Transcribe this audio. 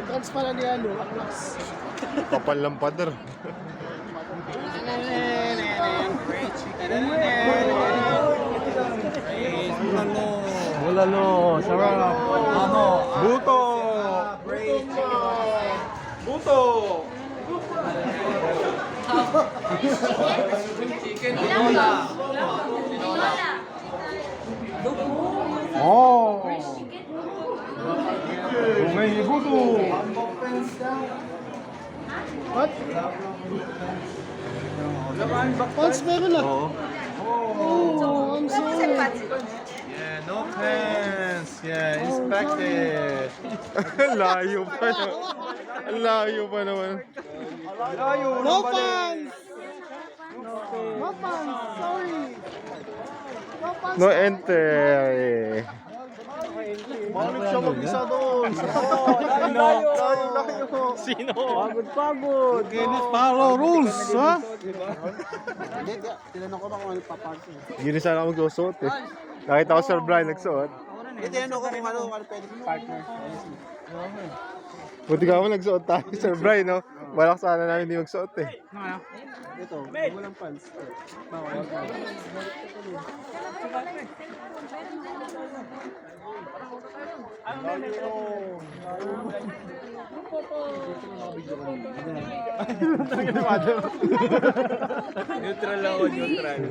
Dance pala ni ano, Aklas. Kapal ng pader. Bulalo, sarap. Buto. Buto. Oh. May buto. What? Pants meron na. Oh, I'm sorry. Yeah, no pants. Yeah, inspected. Layo pa naman. Layo pa naman. No pants! No pants, sorry. No pants. No enter. Bakit siya mag-isa doon? Layo. Sino? Pagod. Guinness follow rules, ha? Hindi, tinanong ko ba kung ano paparty. Hindi na sana ako magsusuot eh. Nakita ko Sir Brian nagsuot. Hindi, tinanong ko kung ano pwede partner. Buti ka mo nagsuot tayo Sir Brian, no? Balak sana namin hindi magsuot eh. Ito, walang pants. Bawal. Neutral ako, neutral.